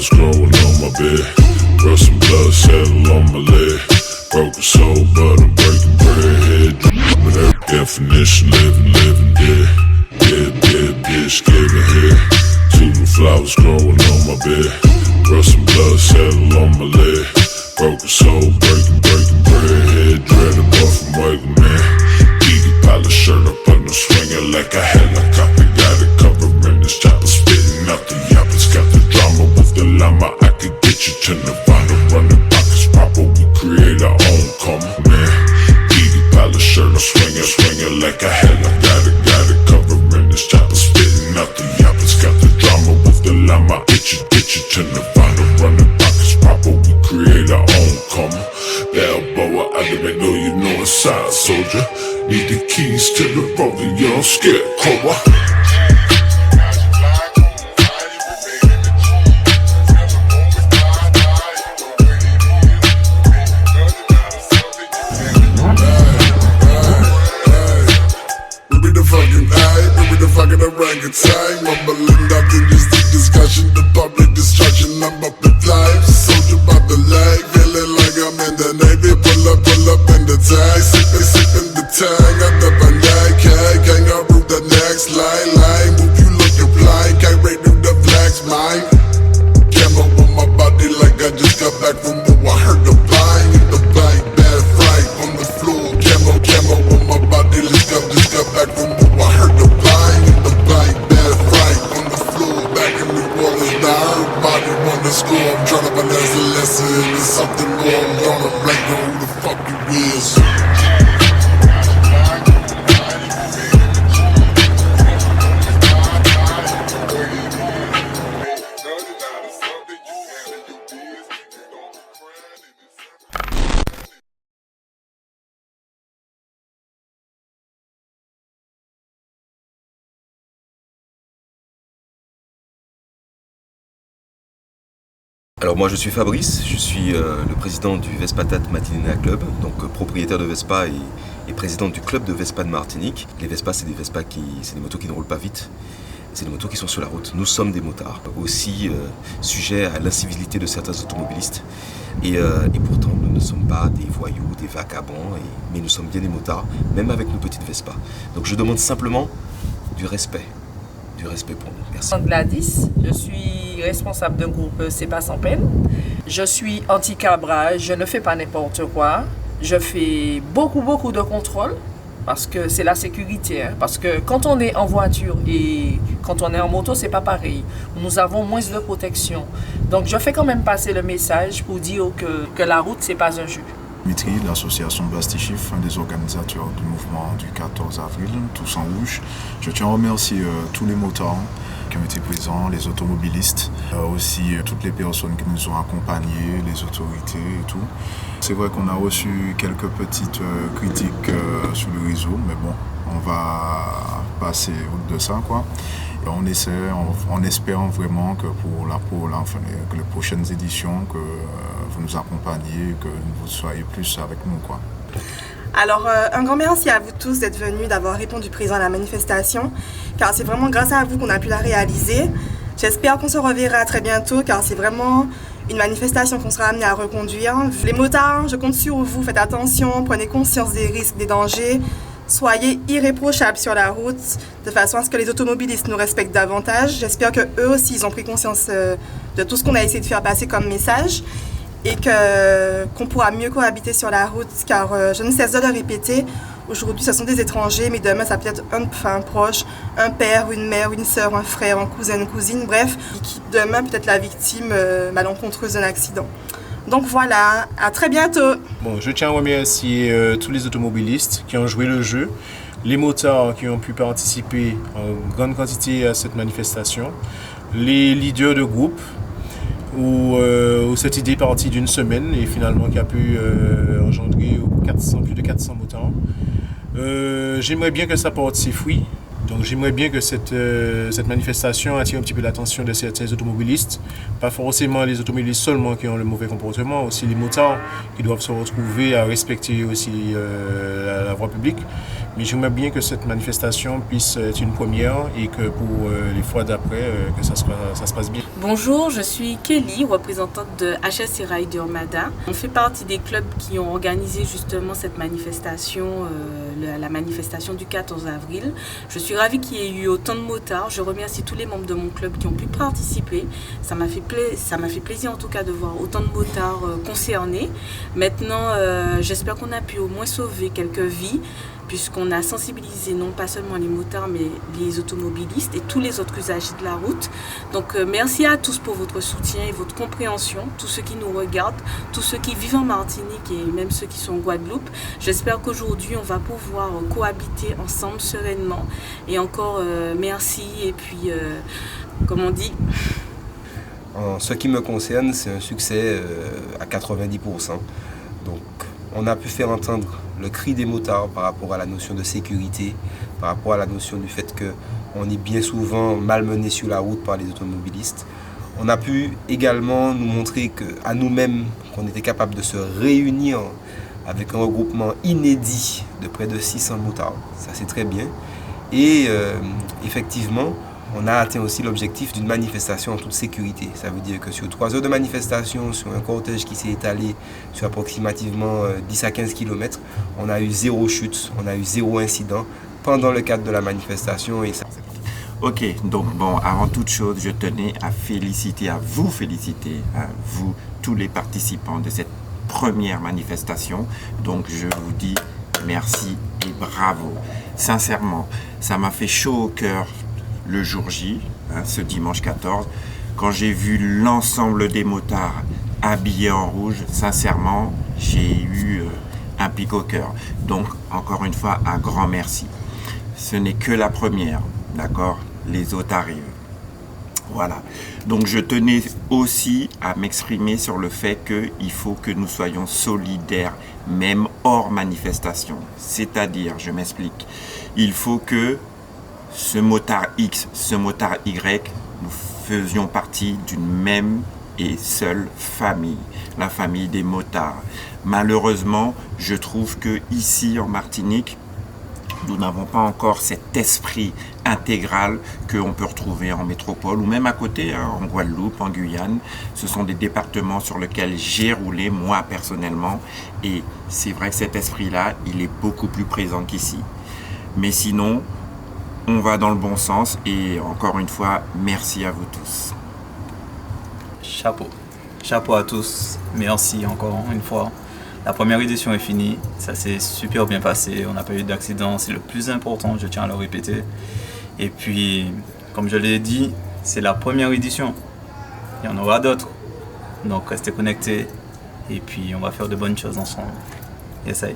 flowers growing on my bed. Rust and blood settle on my leg. Broken soul, but I'm breaking bread. Head with every definition, living dead. Dead bitch, giving head. To the flowers growing on my bed. Rust and blood settle on my leg. Broken soul, breaking bread. Head dreaded, boy from Wagon, man. Eagle pile of shirt up on the swinger like a helicopter. Got it covering this chopper, spitting out the yappers. Got the drama with the llama. I could get you to Nirvana, running pockets proper. We create our own karma, man. Eagle pile of shirt up, swinging like a helicopter. Got it covering this chopper, spitting out the yappers. Got the drama with the llama. Get you to Nirvana, running pockets proper. We create our own karma. Balboa, I didn't know you know a side soldier. Need the keys to the rolling, you don't scare Cobra. Orangutan, mumbling out in this deep discussion, the public destruction. I'm up the flight, soldier by the leg, feeling like I'm in the Navy. Pull up in the tag, sipping the tag. I never nag, kangaroo the next line. Move you looking blind, can't rate through the flags, mine. Camo on my body like I just got back from war. I heard the bang in the blank, bad fright on the floor. Camo on my body, just got back from war. I heard the bang in the blank, bad fright on the floor. Back in New Orleans, now everybody wanna score. I'm tryna finesse a lesson into something more. I'm gonna blank on who the fuck you is. Alors moi je suis Fabrice, je suis le président du Vespatat Matinina Club, donc propriétaire de Vespa et président du club de Vespa de Martinique. Les Vespa c'est des motos qui ne roulent pas vite, c'est des motos qui sont sur la route. Nous sommes des motards, aussi sujets à l'incivilité de certains automobilistes. Et pourtant nous ne sommes pas des voyous, des vagabonds, mais nous sommes bien des motards, même avec nos petites Vespa. Donc je demande simplement du respect pour nous. Merci. Gladys, je suis responsable d'un groupe C'est pas sans peine. Je suis anti-cabrage, je ne fais pas n'importe quoi. Je fais beaucoup de contrôles parce que c'est la sécurité. Parce que quand on est en voiture et quand on est en moto, c'est pas pareil. Nous avons moins de protection. Donc je fais quand même passer le message pour dire que la route, c'est pas un jeu. Dimitri, l'association Bastichif, un des organisateurs du mouvement du 14 avril, Tous en Rouge. Je tiens à remercier tous les motards qui ont été présents, les automobilistes, aussi toutes les personnes qui nous ont accompagnés, les autorités et tout. C'est vrai qu'on a reçu quelques petites critiques sur le réseau, mais bon, on va passer au-delà de ça, quoi. Et on essaie, en espérant vraiment que pour que les prochaines éditions, que vous nous accompagniez, que vous soyez plus avec nous, quoi. Alors, un grand merci à vous tous d'être venus, d'avoir répondu présent à la manifestation, car c'est vraiment grâce à vous qu'on a pu la réaliser. J'espère qu'on se reverra très bientôt, car c'est vraiment une manifestation qu'on sera amené à reconduire. Les motards, je compte sur vous, faites attention, prenez conscience des risques, des dangers. Soyez irréprochables sur la route, de façon à ce que les automobilistes nous respectent davantage. J'espère qu'eux aussi, ils ont pris conscience de tout ce qu'on a essayé de faire passer comme message et qu'on pourra mieux cohabiter sur la route, car je ne cesse de le répéter, aujourd'hui ce sont des étrangers, mais demain ça peut être un proche, un père, une mère, une sœur, un frère, un cousin, une cousine, bref, qui demain peut être la victime malencontreuse d'un accident. Donc voilà, à très bientôt. Bon, je tiens à remercier tous les automobilistes qui ont joué le jeu, les motards qui ont pu participer en grande quantité à cette manifestation, les leaders de groupe, où cette idée est partie d'une semaine et finalement qui a pu engendrer plus de 400 motards. J'aimerais bien que ça porte ses fruits. Donc j'aimerais bien que cette manifestation attire un petit peu l'attention de certains automobilistes, pas forcément les automobilistes seulement qui ont le mauvais comportement, aussi les motards qui doivent se retrouver à respecter aussi la voie publique. Mais j'aimerais bien que cette manifestation puisse être une première et que pour les fois d'après, que ça se passe bien. Bonjour, je suis Kelly, représentante de HSC Rider Mada. On fait partie des clubs qui ont organisé justement cette manifestation, la manifestation du 14 avril. Je suis ravie qu'il y ait eu autant de motards. Je remercie tous les membres de mon club qui ont pu participer. Ça m'a fait plaisir en tout cas de voir autant de motards concernés. Maintenant, j'espère qu'on a pu au moins sauver quelques vies, puisqu'on a sensibilisé non pas seulement les motards, mais les automobilistes et tous les autres usagers de la route. Donc merci à tous pour votre soutien et votre compréhension, tous ceux qui nous regardent, tous ceux qui vivent en Martinique et même ceux qui sont en Guadeloupe. J'espère qu'aujourd'hui on va pouvoir cohabiter ensemble sereinement. Et encore merci et puis comme on dit... En ce qui me concerne, c'est un succès à 90%. Donc on a pu faire entendre le cri des motards par rapport à la notion de sécurité, par rapport à la notion du fait qu'on est bien souvent malmené sur la route par les automobilistes. On a pu également nous montrer à nous-mêmes qu'on était capable de se réunir avec un regroupement inédit de près de 600 motards. Ça c'est très bien. Et effectivement, on a atteint aussi l'objectif d'une manifestation en toute sécurité. Ça veut dire que sur 3 heures de manifestation, sur un cortège qui s'est étalé sur approximativement 10 à 15 km, on a eu 0 chute, on a eu 0 incident pendant le cadre de la manifestation. Et ça... Ok, donc bon, avant toute chose, je tenais à vous féliciter, à vous, tous les participants de cette première manifestation. Donc je vous dis merci et bravo. Sincèrement, ça m'a fait chaud au cœur le jour J, ce dimanche 14, quand j'ai vu l'ensemble des motards habillés en rouge, sincèrement, j'ai eu un pic au cœur. Donc, encore une fois, un grand merci. Ce n'est que la première, d'accord? Les autres arrivent. Voilà. Donc, je tenais aussi à m'exprimer sur le fait qu'il faut que nous soyons solidaires, même hors manifestation. C'est-à-dire, je m'explique, il faut que ce motard X, ce motard Y, nous faisions partie d'une même et seule famille, la famille des motards. Malheureusement, je trouve que ici en Martinique, nous n'avons pas encore cet esprit intégral qu'on peut retrouver en métropole ou même à côté, en Guadeloupe, en Guyane. Ce sont des départements sur lesquels j'ai roulé, moi personnellement, et c'est vrai que cet esprit-là, il est beaucoup plus présent qu'ici. Mais sinon, on va dans le bon sens et encore une fois, merci à vous tous. Chapeau. Chapeau à tous. Merci encore une fois. La première édition est finie. Ça s'est super bien passé. On n'a pas eu d'accident. C'est le plus important, je tiens à le répéter. Et puis, comme je l'ai dit, c'est la première édition. Il y en aura d'autres. Donc restez connectés. Et puis, on va faire de bonnes choses ensemble. Essaye.